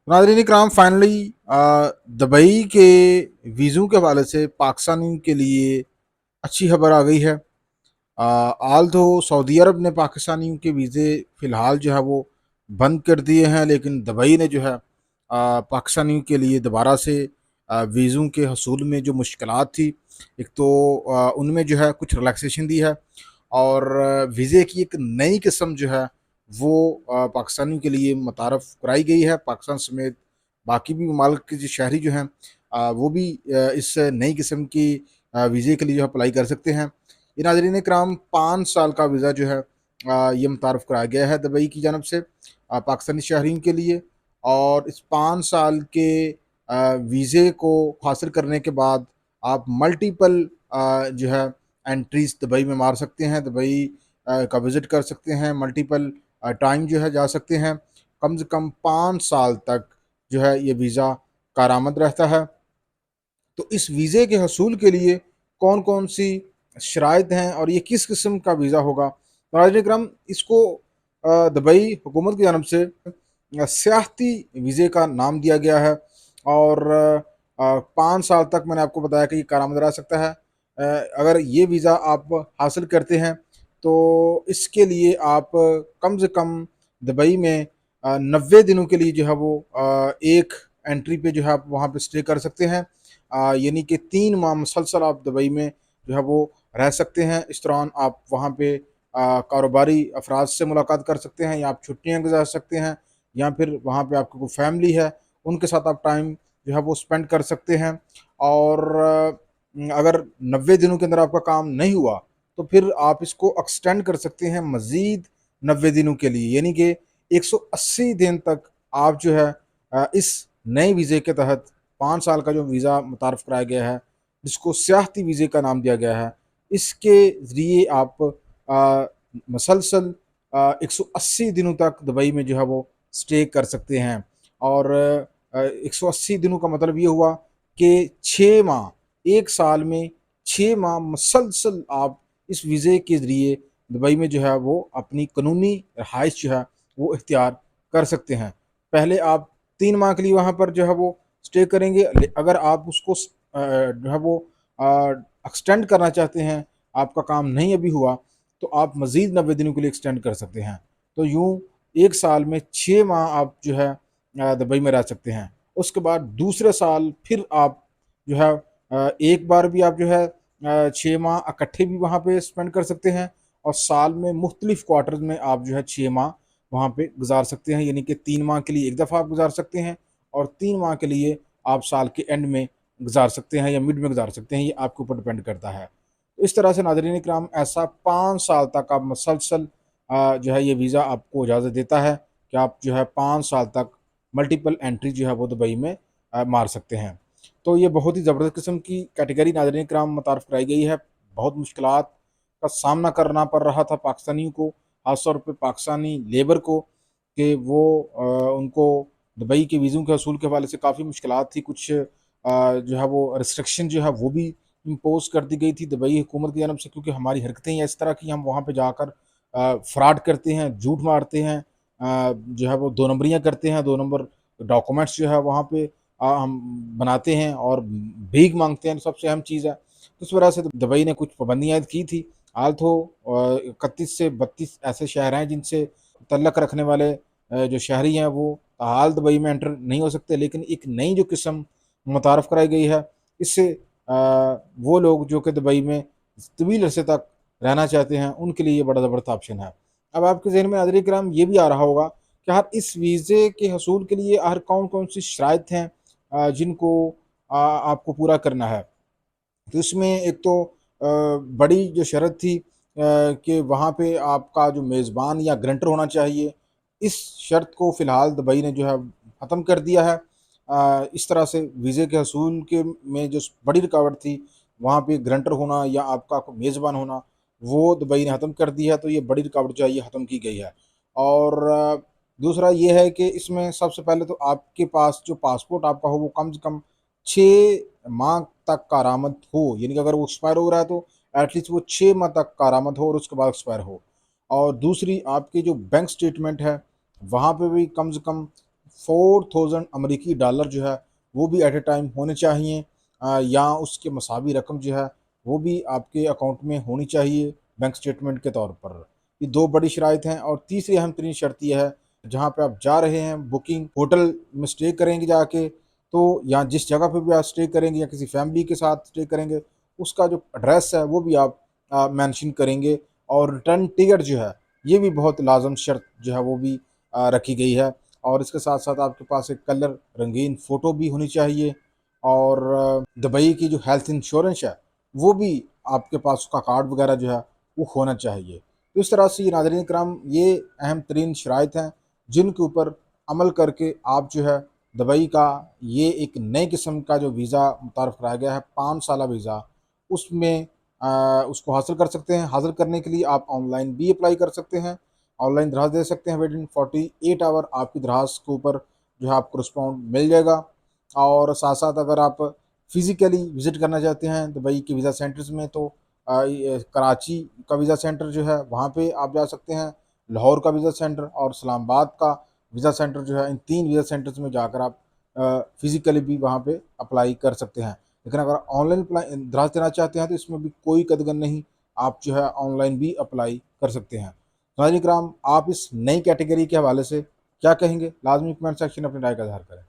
नाज़रीन इकराम finally Dubai के वीज़ों के हवाले से पाकिस्तानियों के लिए अच्छी खबर आ गई है। आल तो सऊदी अरब ने पाकिस्तानियों के वीज़े फ़िलहाल जो है वो बंद कर दिए हैं, लेकिन दुबई ने जो है पाकिस्तानियों के लिए दोबारा से वीज़ों के हसूल में जो मुश्किलात थी, एक तो उनमें जो है कुछ रिलैक्सेशन दी है और वीज़े की एक नई किस्म जो है वो पाकिस्तानियों के लिए मुतारफ़ कराई गई है। पाकिस्तान समेत बाकी भी ममालिक के जो शहरी जो हैं वो भी इस नई किस्म की वीज़े के लिए जो है अप्लाई कर सकते हैं। ये नाज़रीन कराम 5 साल का वीज़ा जो है ये मुतारफ़ कराया गया है दुबई की जानब से पाकिस्तानी शहरियों के लिए। और इस 5 साल के वीज़े को हासिल करने के बाद आप मल्टीपल जो है एंट्रीज़ दुबई में मार सकते हैं, दुबई का विज़िट कर सकते हैं, मल्टीपल टाइम जो है जा सकते हैं। कम से कम 5 साल तक जो है ये वीज़ा कारआमद रहता है। तो इस वीज़े के हसूल के लिए कौन-कौन सी शराइत हैं और ये किस किस्म का वीज़ा होगा? नाज़रीन इकराम, इसको दुबई हुकूमत की जानब से सियाहती वीज़े का नाम दिया गया है और 5 साल तक मैंने आपको बताया कि ये कारआमद रह सकता है। अगर ये वीज़ा आप हासिल करते हैं तो इसके लिए आप कम से कम दुबई में 90 दिनों के लिए जो है वो एक एंट्री पे जो है आप वहाँ पे स्टे कर सकते हैं। यानी कि 3 माह मुसलसल आप दुबई में जो है वो रह सकते हैं। इस दौरान आप वहाँ पे कारोबारी अफराद से मुलाकात कर सकते हैं या आप छुट्टियाँ गुज़ार सकते हैं या फिर वहाँ पे आपकी कोई फैमिली है, उनके साथ आप टाइम जो है वो स्पेंड कर सकते हैं। और अगर 90 दिनों के अंदर आपका काम नहीं हुआ, तो फिर आप इसको एक्सटेंड कर सकते हैं मज़ीद 90 दिनों के लिए, यानी कि 180 दिन तक आप जो है इस नए वीज़े के तहत 5 साल का जो वीज़ा मुतारफ़ कराया गया है, जिसको सियाहती वीज़े का नाम दिया गया है, इसके ज़रिए आप मुसलसल 180 दिनों तक दुबई में जो है वो स्टे कर सकते हैं। और 180 दिनों का मतलब ये हुआ कि 6 माह, 1 साल में 6 माह मुसलसल आप इस वीज़े के ज़रिए दुबई में जो है वो अपनी कानूनी रहाइश जो है वो इख्तियार कर सकते हैं। पहले आप 3 माह के लिए वहाँ पर जो है वो स्टे करेंगे। अगर आप उसको जो है वो एक्सटेंड करना चाहते हैं, आपका काम नहीं अभी हुआ, तो आप मज़ीद 90 दिनों के लिए एक्सटेंड कर सकते हैं। तो यूँ 1 साल में 6 माह आप जो है दुबई में रह सकते हैं। उसके बाद दूसरे साल फिर आप जो है एक बार भी आप जो है 6 माह इकट्ठे भी वहाँ पे स्पेंड कर सकते हैं और साल में मुख्तलिफ क्वार्टर्स में आप जो है 6 माह वहाँ पे गुज़ार सकते हैं। यानी कि 3 माह के लिए एक दफ़ा आप गुज़ार सकते हैं और 3 माह के लिए आप साल के एंड में गुज़ार सकते हैं या मिड में गुज़ार सकते हैं, ये आपके ऊपर डिपेंड करता है। तो इस तरह से नाज़रीन इकराम, ऐसा 5 साल तक आप मुसलसल जो है ये वीज़ा आपको इजाज़त देता है कि आप जो है 5 साल तक मल्टीपल एंट्री जो है वो दुबई में मार सकते हैं। तो ये बहुत ही ज़बरदस्त किस्म की कैटेगरी नाज़रीन इकराम मुतारफ़ कराई गई है। बहुत मुश्किलात का सामना करना पड़ रहा था पाकिस्तानियों को, ख़ास तौर पे पाकिस्तानी लेबर को, कि वो उनको दुबई के वीज़ों के हसूल के हवाले से काफ़ी मुश्किलात थी। कुछ जो है वो रिस्ट्रिक्शन जो है वो भी इम्पोज़ कर दी गई थी दुबई हुकूमत की जानब से, क्योंकि हमारी हरकतें ही इस तरह की, हम वहाँ पे जाकर फ्रॉड करते हैं, झूठ मारते हैं, जो है वो 2 नंबरियाँ करते हैं, 2 नंबर डॉक्यूमेंट्स जो है वहाँ पे हम बनाते हैं और भीख माँगते हैं, सबसे अहम चीज़ है। तो इस वजह से दुबई ने कुछ पाबंदियाँ ऐद की थी। हाल तो 31 से 32 ऐसे शहर हैं जिनसे तल्लक रखने वाले जो शहरी हैं वो हाल दुबई में एंटर नहीं हो सकते, लेकिन एक नई जो किस्म मुतारफ़ कराई गई है, इससे वो लोग जो कि दुबई में तवील अरसे तक रहना चाहते हैं, उनके लिए ये बड़ा ज़बरदस्त ऑप्शन है। अब आपके ज़हन में नाज़रीन किराम ये भी आ रहा होगा कि यार इस वीज़े के हसूल के लिए हर कौन-कौन सी शराइत हैं जिनको आपको पूरा करना है। तो इसमें एक तो बड़ी जो शर्त थी कि वहाँ पे आपका जो मेज़बान या गारंटर होना चाहिए, इस शर्त को फ़िलहाल दुबई ने जो है ख़त्म कर दिया है। इस तरह से वीज़े के हसूल के में जो बड़ी रुकावट थी, वहाँ पे गारंटर होना या आपका कोई मेज़बान होना, वो दुबई ने ख़त्म कर दिया है, तो ये बड़ी रुकावट जो है ये ख़त्म की गई है। और दूसरा ये है कि इसमें सबसे पहले तो आपके पास जो पासपोर्ट आपका हो, वो कम से कम 6 माह तक कारामद हो, यानी कि अगर वो एक्सपायर हो रहा है तो एटलीस्ट वो 6 माह तक कारामद हो और उसके बाद एक्सपायर हो। और दूसरी, आपकी जो बैंक स्टेटमेंट है, वहाँ पे भी कम से कम 4000 अमेरिकी डॉलर जो है वो भी एट ए टाइम होने चाहिए, या उसके मसावी रकम जो है वो भी आपके अकाउंट में होनी चाहिए बैंक स्टेटमेंट के तौर पर। ये दो बड़ी शराइत हैं। और तीसरी अहम तरीन शर्त यह है, जहाँ पे आप जा रहे हैं, बुकिंग होटल में स्टे करेंगे जाके, तो या जिस जगह पे भी आप स्टे करेंगे या किसी फैमिली के साथ स्टे करेंगे, उसका जो एड्रेस है वो भी आप मेंशन करेंगे। और रिटर्न टिकट जो है ये भी बहुत लाजम शर्त जो है वो भी रखी गई है। और इसके साथ साथ आपके पास एक कलर रंगीन फ़ोटो भी होनी चाहिए। और दुबई की जो हेल्थ इंश्योरेंस है वो भी आपके पास, उसका कार्ड वगैरह जो है वो होना चाहिए। तो इस तरह से ये नाज़रीन कराम, ये अहम तरीन शराइत हैं जिनके ऊपर अमल करके आप जो है दुबई का ये एक नई किस्म का जो वीज़ा मुतारफ़ कराया गया है, 5 साला वीज़ा, उसमें उसको हासिल कर सकते हैं। हासिल करने के लिए आप ऑनलाइन भी अप्लाई कर सकते हैं, ऑनलाइन दरख्वास्त दे सकते हैं। विद इन 48 आवर आपकी दरख्वास्त के ऊपर जो है आपको रिस्पॉन्ड मिल जाएगा। और साथ साथ अगर आप फिज़िकली विज़िट करना चाहते हैं दुबई के वीज़ा सेंटर्स में, तो ये कराची का वीज़ा सेंटर जो है वहाँ पे आप जा सकते हैं, लाहौर का वीज़ा सेंटर और इस्लामाबाद का वीज़ा सेंटर जो है, इन 3 वीज़ा सेंटर्स में जाकर आप फिज़िकली भी वहाँ पे अप्लाई कर सकते हैं। लेकिन अगर ऑनलाइन अप्लाई दरख्वास्त देना चाहते हैं तो इसमें भी कोई कदगन नहीं, आप जो है ऑनलाइन भी अप्लाई कर सकते हैं। नाज़रीन इकराम, आप इस नई कैटेगरी के हवाले से क्या कहेंगे? लाजमी कमेंट सेक्शन में अपनी राय का इज़हार करें।